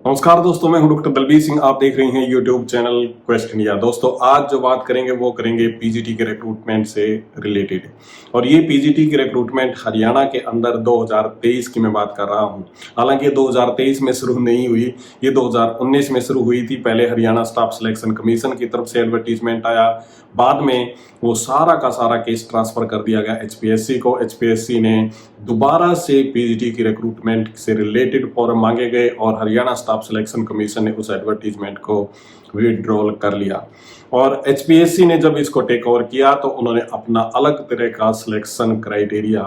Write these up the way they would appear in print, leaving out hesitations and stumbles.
नमस्कार दोस्तों, मैं हूं डॉक्टर दलबीर सिंह। आप देख रहे हैं यूट्यूब चैनल क्वेस्ट इंडिया। दोस्तों, आज जो बात करेंगे वो करेंगे पीजीटी के रिक्रूटमेंट से रिलेटेड। और ये पीजीटी की रिक्रूटमेंट हरियाणा के अंदर 2023 की मैं बात कर रहा हूं। हालांकि ये 2023 में शुरू नहीं हुई, ये 2019 में शुरू हुई थी। पहले हरियाणा स्टाफ सिलेक्शन कमीशन की तरफ से एडवर्टीजमेंट आया, बाद में वो सारा का सारा केस ट्रांसफर कर दिया गया एचपीएससी को। एचपीएससी ने दोबारा से पीजीटी की रिक्रूटमेंट से रिलेटेड फॉर्म मांगे गए और हरियाणा स्टाफ सिलेक्शन कमीशन ने उस एडवर्टीजमेंट को विड्रॉल कर लिया। और एचपीएससी ने जब इसको टेक ओवर किया तो उन्होंने अपना अलग तरह का सिलेक्शन क्राइटेरिया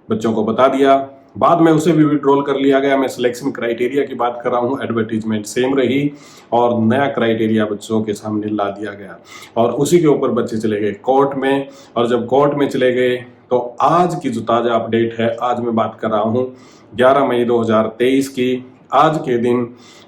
बच्चों को बता दिया। बाद में उसे भी विड्रॉल कर लिया गया। मैं सिलेक्शन क्राइटेरिया की बात कर रहा हूँ, एडवर्टीजमेंट सेम रही और नया क्राइटेरिया बच्चों के सामने ला दिया गया और उसी के ऊपर बच्चे चले गए कोर्ट में। और जब कोर्ट में चले गए तो आज की जो ताज़ा अपडेट है, आज मैं बात कर रहा हूँ 11 मई 2023 की। आज के दिन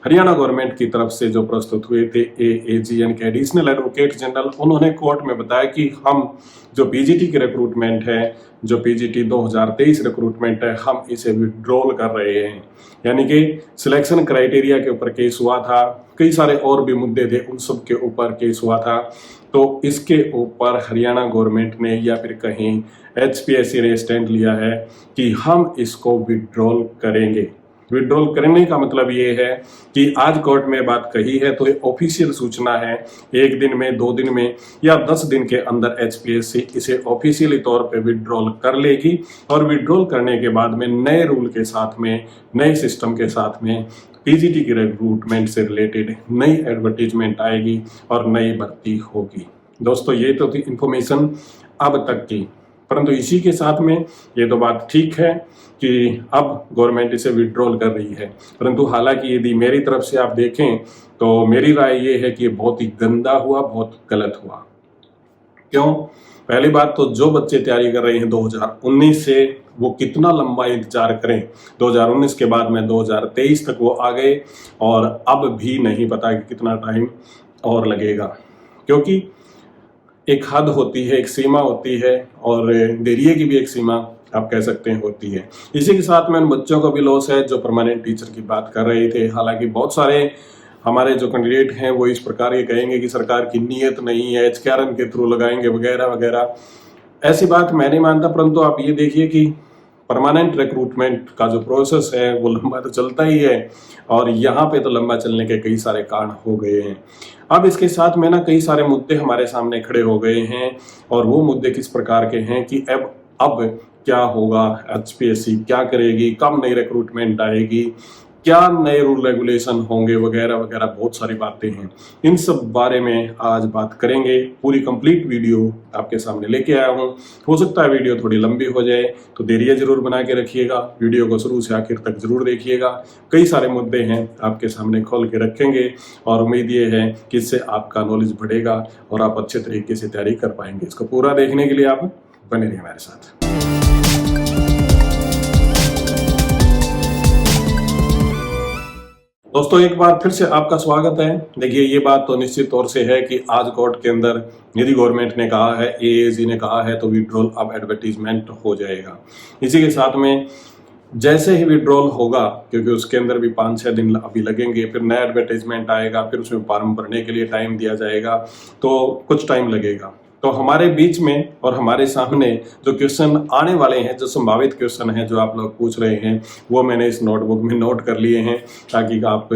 हरियाणा गवर्नमेंट की तरफ से जो प्रस्तुत हुए थे एएजी यानी कि एडिशनल एडवोकेट जनरल, उन्होंने कोर्ट में बताया कि हम जो पीजीटी की रिक्रूटमेंट है, जो पीजीटी 2023 रिक्रूटमेंट है, हम इसे विड्रॉल कर रहे हैं। यानी कि सिलेक्शन क्राइटेरिया के ऊपर केस हुआ था, कई सारे और भी मुद्दे थे, उन सब के ऊपर केस हुआ था। तो इसके ऊपर हरियाणा गवर्नमेंट ने या फिर कहीं एचपीएससी ने स्टैंड लिया है कि हम इसको विड्रॉल करेंगे। विड्रॉल करने का मतलब ये है कि आज कोर्ट में बात कही है तो ये ऑफिशियल सूचना है। 1 दिन में, 2 दिन में या 10 दिन के अंदर एचपीएससी इसे ऑफिशियली तौर पे विड्रॉल कर लेगी और विड्रॉल करने के बाद में नए रूल के साथ में, नए सिस्टम के साथ में पीजीटी की रिक्रूटमेंट से रिलेटेड नई एडवर्टीजमेंट आएगी और नई भर्ती होगी। दोस्तों, ये तो थी इंफॉर्मेशन अब तक की, परंतु इसी के साथ में ये तो बात ठीक है कि अब गवर्नमेंट इसे विड्रॉल कर रही है। परंतु हालांकि यदि मेरी तरफ से आप देखें तो मेरी राय ये है कि ये बहुत ही गंदा हुआ, बहुत गलत हुआ। क्यों? पहली बात तो जो बच्चे तैयारी कर रहे हैं 2019 से, वो कितना लंबा इंतजार करें। 2019 के बाद में 2023 तक वो आ गए और अब भी नहीं पता कि कितना टाइम और लगेगा, क्योंकि एक हद होती है, एक सीमा होती है और देरिये की भी एक सीमा आप कह सकते हैं होती है। इसी के साथ में उन बच्चों को भी लॉस है जो परमानेंट टीचर की बात कर रहे थे। हालांकि बहुत सारे हमारे जो कैंडिडेट हैं वो इस प्रकार के कहेंगे कि सरकार की नीयत नहीं है, एचकेआरएम के थ्रू लगाएंगे वगैरह वगैरह। ऐसी बात मैं नहीं मानता, परंतु आप ये देखिए कि परमानेंट रिक्रूटमेंट का जो प्रोसेस है वो लंबा तो चलता ही है और यहाँ पे तो लंबा चलने के कई सारे कारण हो गए हैं। अब इसके साथ में ना कई सारे मुद्दे हमारे सामने खड़े हो गए हैं और वो मुद्दे किस प्रकार के हैं कि अब क्या होगा, एचपीएससी क्या करेगी, कब नई रिक्रूटमेंट आएगी, क्या नए रूल रेगुलेशन होंगे वगैरह वगैरह, बहुत सारी बातें हैं। इन सब बारे में आज बात करेंगे। पूरी कंप्लीट वीडियो आपके सामने लेके आया हूँ। हो सकता है वीडियो थोड़ी लंबी हो जाए तो देरिया जरूर बना के रखिएगा, वीडियो को शुरू से आखिर तक जरूर देखिएगा। कई सारे मुद्दे हैं आपके सामने खोल के रखेंगे और उम्मीद ये है कि इससे आपका नॉलेज बढ़ेगा और आप अच्छे तरीके से तैयारी कर पाएंगे। इसको पूरा देखने के लिए आप बने रहिए हमारे साथ। दोस्तों, एक बार फिर से आपका स्वागत है। देखिए, ये बात तो निश्चित तौर से है कि आज कोर्ट के अंदर यदि गवर्नमेंट ने कहा है, एएजी ने कहा है, तो विड्रॉल अब एडवर्टीजमेंट हो जाएगा। इसी के साथ में जैसे ही विड्रॉल होगा, क्योंकि उसके अंदर भी 5-6 दिन अभी लगेंगे, फिर नया एडवर्टीजमेंट आएगा, फिर उसमें फॉर्म भरने के लिए टाइम दिया जाएगा, तो कुछ टाइम लगेगा। तो हमारे बीच में और हमारे सामने जो क्वेश्चन आने वाले हैं, जो संभावित क्वेश्चन हैं जो आप लोग पूछ रहे हैं, वो मैंने इस नोटबुक में नोट कर लिए हैं ताकि आप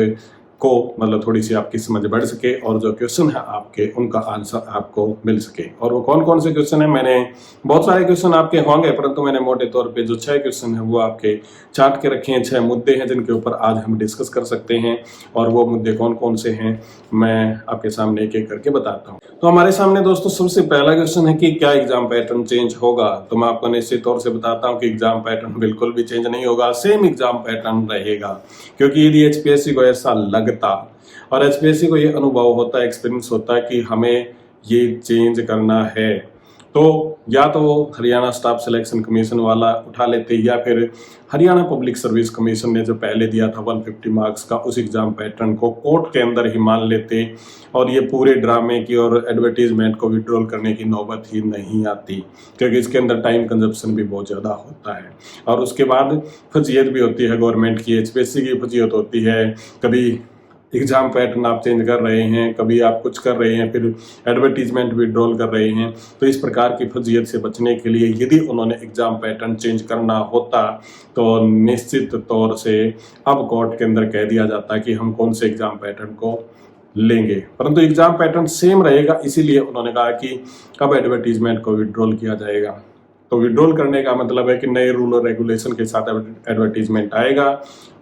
को मतलब थोड़ी सी आपकी समझ बढ़ सके और जो क्वेश्चन है आपके, उनका आंसर आपको मिल सके। और वो कौन कौन से क्वेश्चन है, मैंने बहुत सारे क्वेश्चन आपके होंगे, परंतु मैंने मोटे तौर पे जो 6 क्वेश्चन है वो आपके चार्ट के रखे हैं। 6 मुद्दे हैं जिनके ऊपर आज हम डिस्कस कर सकते हैं और वो मुद्दे कौन कौन से हैं मैं आपके सामने एक एक करके बताता हूँ। तो हमारे सामने दोस्तों सबसे पहला क्वेश्चन है कि क्या एग्जाम पैटर्न चेंज होगा। तो मैं आपको निश्चित तौर से बताता हूँ कि एग्जाम पैटर्न बिल्कुल भी चेंज नहीं होगा, सेम एग्जाम पैटर्न रहेगा। क्योंकि यदि एचपीएससी को ऐसा लगता और एचपीएससी को ये अनुभव होता, एक्सपीरियंस होता है कि हमें ये चेंज करना है, तो या तो हरियाणा स्टाफ सिलेक्शन कमीशन वाला उठा लेते या फिर हरियाणा पब्लिक सर्विस कमीशन ने जो पहले दिया था 150 मार्क्स का, उस एग्जाम पैटर्न को कोर्ट के अंदर ही मान लेते और ये पूरे ड्रामे की और एडवर्टीजमेंट को विड्रॉल करने की नौबत ही नहीं आती, क्योंकि इसके अंदर टाइम कंजप्शन भी बहुत ज़्यादा होता है। और उसके बाद फजीयत भी होती है गवर्नमेंट की, एचपीएससी की फजीयत होती है, कभी एग्जाम पैटर्न आप चेंज कर रहे हैं, कभी आप कुछ कर रहे हैं, फिर एडवर्टीजमेंट विड्रॉल कर रहे हैं। तो इस प्रकार की फजीयत से बचने के लिए यदि उन्होंने एग्जाम पैटर्न चेंज करना होता तो निश्चित तौर से अब कोर्ट के अंदर कह दिया जाता कि हम कौन से एग्जाम पैटर्न को लेंगे, परंतु एग्जाम पैटर्न सेम रहेगा। इसीलिए उन्होंने कहा कि कब एडवर्टीजमेंट को विड्रॉल किया जाएगा। तो विड्रॉल करने का मतलब है कि नए रूल और रेगुलेशन के साथ एडवर्टीजमेंट आएगा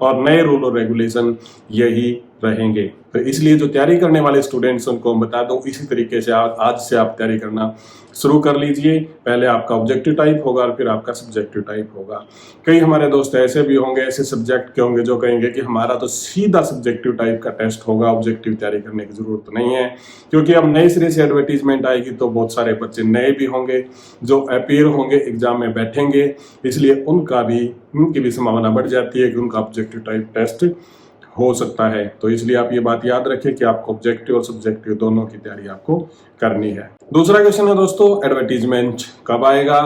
और नए रूल और रेगुलेशन यही रहेंगे। तो इसलिए जो तैयारी करने वाले स्टूडेंट्स उनको हम बता दो, इसी तरीके से आज से आप तैयारी करना शुरू कर लीजिए। पहले आपका ऑब्जेक्टिव टाइप होगा और फिर आपका सब्जेक्टिव टाइप होगा। कई हमारे दोस्त ऐसे भी होंगे, ऐसे सब्जेक्ट के होंगे जो कहेंगे कि हमारा तो सीधा सब्जेक्टिव टाइप का टेस्ट होगा, ऑब्जेक्टिव तैयारी करने की जरूरत नहीं है, क्योंकि अब नए सिरे से एडवर्टीजमेंट आएगी तो बहुत सारे बच्चे नए भी होंगे जो अपीयर होंगे, एग्जाम में बैठेंगे, इसलिए उनकी भी संभावना बढ़ जाती है कि उनका ऑब्जेक्टिव टाइप टेस्ट हो सकता है। तो इसलिए आप ये बात याद रखें कि आपको ऑब्जेक्टिव और सब्जेक्टिव दोनों की तैयारी आपको करनी है। दूसरा क्वेश्चन है दोस्तों, एडवर्टीजमेंट कब आएगा।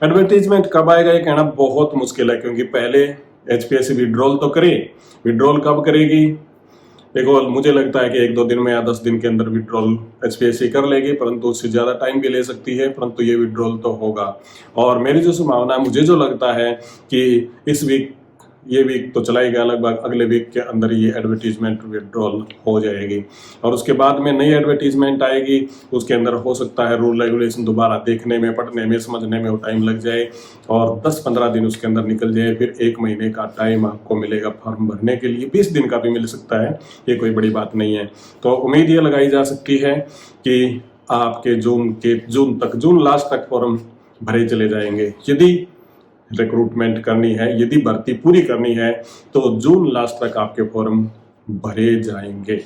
एडवर्टीजमेंट कब आएगा ये कहना बहुत मुश्किल है, क्योंकि पहले एचपीएससी विड्रॉल तो करे। विड्रॉल कब करेगी? देखो, मुझे लगता है कि 1-2 दिन में या 10 दिन के अंदर विड्रॉल एचपीएससी कर लेगी, परंतु उससे ज़्यादा टाइम भी ले सकती है, परंतु ये विड्रॉल तो होगा। और मेरी जो संभावना है, मुझे जो लगता है कि इस वीक, ये वीक तो चला ही गया, लगभग अगले वीक के अंदर ये एडवर्टीजमेंट विड्रॉल हो जाएगी और उसके बाद में नई एडवर्टीजमेंट आएगी। उसके अंदर हो सकता है रूल रेगुलेशन दोबारा देखने में, पढ़ने में, समझने में वो टाइम लग जाए और 10-15 दिन उसके अंदर निकल जाए। फिर 1 महीने का टाइम आपको मिलेगा फॉर्म भरने के लिए, 20 दिन का भी मिल सकता है, ये कोई बड़ी बात नहीं है। तो उम्मीद ये लगाई जा सकती है कि आपके जून लास्ट तक फॉर्म भरे चले जाएंगे। यदि रिक्रूटमेंट करनी है, यदि भर्ती पूरी करनी है तो जून लास्ट तक आपके फॉर्म भरे जाएंगे,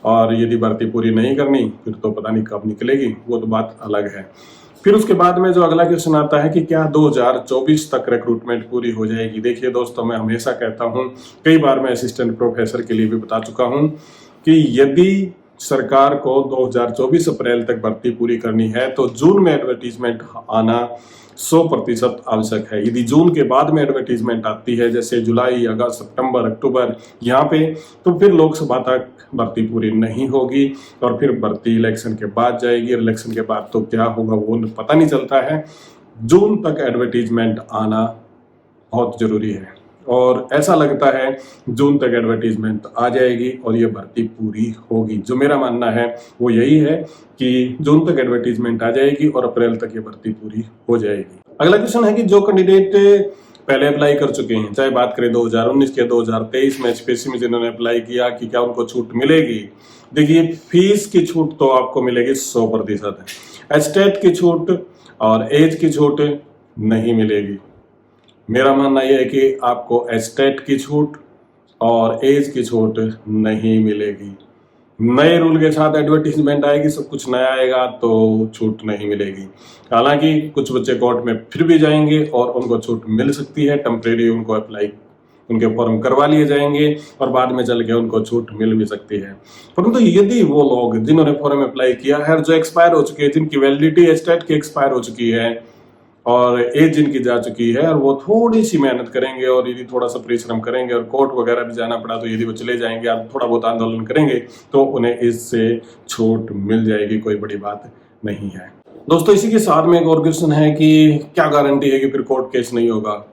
और यदि भर्ती पूरी नहीं करनी फिर तो पता नहीं कब निकलेगी, वो तो बात अलग है। फिर उसके बाद में जो अगला क्वेश्चन आता है कि क्या 2024 तक रिक्रूटमेंट पूरी हो जाएगी। देखिए दोस्तों, मैं हमेशा कहता हूँ, कई बार मैं असिस्टेंट प्रोफेसर के लिए भी बता चुका हूँ कि यदि सरकार को 2024 अप्रैल तक भर्ती पूरी करनी है तो जून में एडवर्टीजमेंट आना 100% आवश्यक है। यदि जून के बाद में एडवर्टीजमेंट आती है, जैसे जुलाई, अगस्त, सितंबर, अक्टूबर यहाँ पे, तो फिर लोकसभा तक भर्ती पूरी नहीं होगी और फिर भर्ती इलेक्शन के बाद जाएगी। इलेक्शन के बाद तो क्या होगा वो पता नहीं चलता है। जून तक एडवर्टीजमेंट आना बहुत जरूरी है और ऐसा लगता है जून तक एडवर्टीजमेंट आ जाएगी और ये भर्ती पूरी होगी। जो मेरा मानना है वो यही है कि जून तक एडवर्टीजमेंट आ जाएगी और अप्रैल तक ये भर्ती पूरी हो जाएगी। अगला क्वेश्चन है कि जो कैंडिडेट पहले अप्लाई कर चुके हैं, चाहे बात करें 2019 के 2023 में एचपीएससी में जिन्होंने अप्लाई किया, कि क्या उनको छूट मिलेगी। देखिए, फीस की छूट तो आपको मिलेगी 100%, एस्टेट की छूट और एज की छूट नहीं मिलेगी। मेरा मानना यह है कि आपको एस्टेट की छूट और एज की छूट नहीं मिलेगी। नए रूल के साथ एडवर्टीजमेंट आएगी, सब कुछ नया आएगा तो छूट नहीं मिलेगी। हालांकि कुछ बच्चे कोर्ट में फिर भी जाएंगे और उनको छूट मिल सकती है, टेम्परेरी उनको उनके फॉर्म करवा लिए जाएंगे और बाद में चल के उनको छूट मिल भी सकती है। परंतु यदि वो लोग जिन्होंने फॉर्म अप्लाई किया है, जो एक्सपायर हो चुके हैं, जिनकी वैलिडिटी एस्टेट की एक्सपायर हो चुकी है और एज जिनकी जा चुकी है, और वो थोड़ी सी मेहनत करेंगे और यदि थोड़ा सा परिश्रम करेंगे और कोर्ट वगैरह भी जाना पड़ा तो यदि वो चले जाएंगे, आप थोड़ा बहुत आंदोलन करेंगे तो उन्हें इससे छूट मिल जाएगी, कोई बड़ी बात नहीं है। दोस्तों, इसी के साथ में एक और क्वेश्चन है कि क्या गारंटी है कि फिर कोर्ट केस नहीं होगा।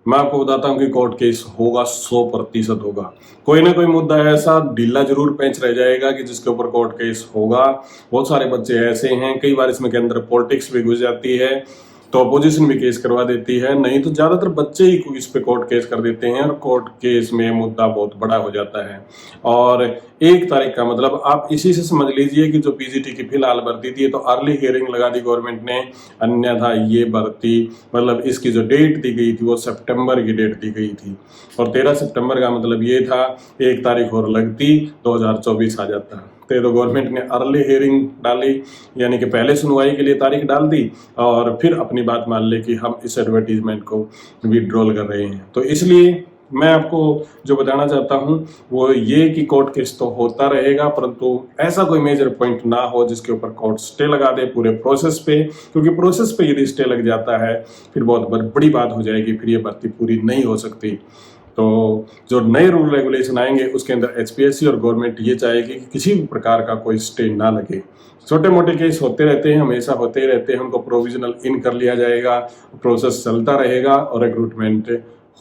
मैं आपको बताता हूँ कि कोर्ट केस होगा, 100% होगा। कोई ना कोई मुद्दा ऐसा ढीला जरूर पेंच रह जाएगा कि जिसके ऊपर कोर्ट केस होगा। बहुत सारे बच्चे ऐसे हैं, कई बार इसमें के अंदर पॉलिटिक्स भी घुस जाती है तो अपोजिशन भी केस करवा देती है, नहीं तो ज्यादातर बच्चे ही इस पे कोर्ट केस कर देते हैं और कोर्ट केस में मुद्दा बहुत बड़ा हो जाता है। और 1 तारीख का मतलब आप इसी से समझ लीजिए कि जो पीजीटी की फिलहाल भर्ती थी तो अर्ली हियरिंग लगा दी गवर्नमेंट ने, अन्यथा ये भर्ती मतलब इसकी जो डेट दी गई थी वो सितंबर की डेट दी गई थी और 13 सितंबर का मतलब ये था 1 तारीख और लगती 2024 आ जाता। तो गवर्नमेंट ने अर्ली हियरिंग डाली, यानी कि पहले सुनवाई के लिए तारीख डाल दी और फिर अपनी बात मान ले कि हम इस एडवर्टीजमेंट को विड्रॉल कर रहे हैं। तो इसलिए मैं आपको जो बताना चाहता हूं वो ये कि कोर्ट केस तो होता रहेगा, परंतु ऐसा कोई मेजर पॉइंट ना हो जिसके ऊपर कोर्ट स्टे लगा दे पूरे प्रोसेस पे, क्योंकि प्रोसेस पे यदि स्टे लग जाता है फिर बहुत बड़ी बात हो जाएगी, फिर ये भर्ती पूरी नहीं हो सकती। तो जो नए रूल रेगुलेशन आएंगे उसके अंदर एचपीएससी और गवर्नमेंट ये चाहेगी कि किसी भी प्रकार का कोई स्टे ना लगे। छोटे मोटे केस होते रहते हैं, हमेशा होते ही रहते हैं, उनको प्रोविजनल इन कर लिया जाएगा, प्रोसेस चलता रहेगा और रिक्रूटमेंट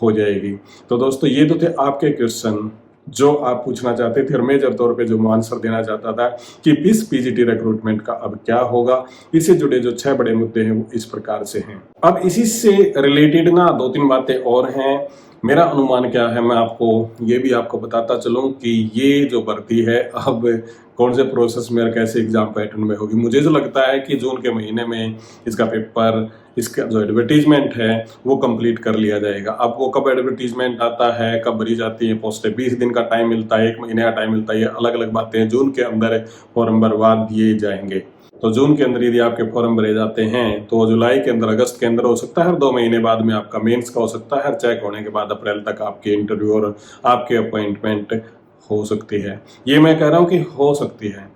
हो जाएगी। तो दोस्तों ये तो थे आपके क्वेश्चन जो आप पूछना चाहते थे और मेजर तौर पे जो मैं आंसर देना चाहता था कि इस पीजीटी रिक्रूटमेंट का अब क्या होगा। इससे जुड़े जो 6 बड़े मुद्दे हैं वो इस प्रकार से हैं। अब इसी से रिलेटेड ना 2-3 बातें और हैं। मेरा अनुमान क्या है, मैं आपको ये भी आपको बताता चलूं कि ये जो भर्ती है अब कौन से प्रोसेस में और कैसे एग्जाम पैटर्न में होगी। मुझे जो लगता है कि जून के महीने में इसका पेपर, इसका जो एडवर्टीजमेंट है वो कंप्लीट कर लिया जाएगा। अब वो कब एडवर्टीजमेंट आता है, कब भरी जाती है पोस्टें, 20 दिन का टाइम मिलता है, 1 महीने का टाइम मिलता है, ये अलग अलग बातें हैं। जून के अंदर फॉर्म भरवा दिए जाएंगे। तो जून के अंदर यदि आपके फॉर्म भरे जाते हैं तो जुलाई के अंदर, अगस्त के अंदर हो सकता है, 2 महीने बाद में आपका मेंस का हो सकता है, चेक होने के बाद अप्रैल तक आपके इंटरव्यू और आपके अपॉइंटमेंट हो सकती है। ये मैं कह रहा हूँ कि हो सकती है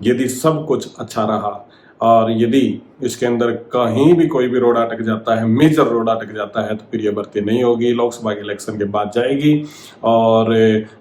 यदि सब कुछ अच्छा रहा। और यदि इसके अंदर कहीं भी कोई भी रोड अटक जाता है, मेजर रोड अटक जाता है, तो फिर ये भर्ती नहीं होगी, लोकसभा के इलेक्शन के बाद जाएगी। और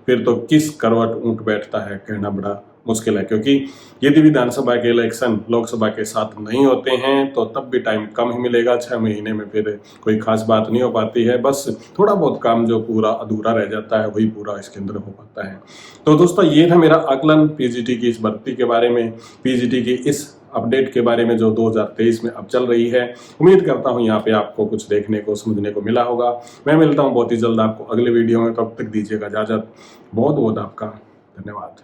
फिर तो किस करवट ऊंट बैठता है कहना बड़ा मुश्किल है, क्योंकि यदि विधानसभा के इलेक्शन लोकसभा के साथ नहीं होते हैं तो तब भी टाइम कम ही मिलेगा। 6 महीने में फिर कोई खास बात नहीं हो पाती है, बस थोड़ा बहुत काम जो पूरा अधूरा रह जाता है वही पूरा इसके अंदर हो पाता है। तो दोस्तों ये था मेरा आकलन पीजीटी की इस भर्ती के बारे में, पीजीटी की इस अपडेट के बारे में जो 2023 में अब चल रही है। उम्मीद करता हूँ यहाँ पे आपको कुछ देखने को समझने को मिला होगा। मैं मिलता हूँ बहुत ही जल्द आपको अगले वीडियो में, तब तक दीजिएगा इजाजत। बहुत बहुत आपका धन्यवाद।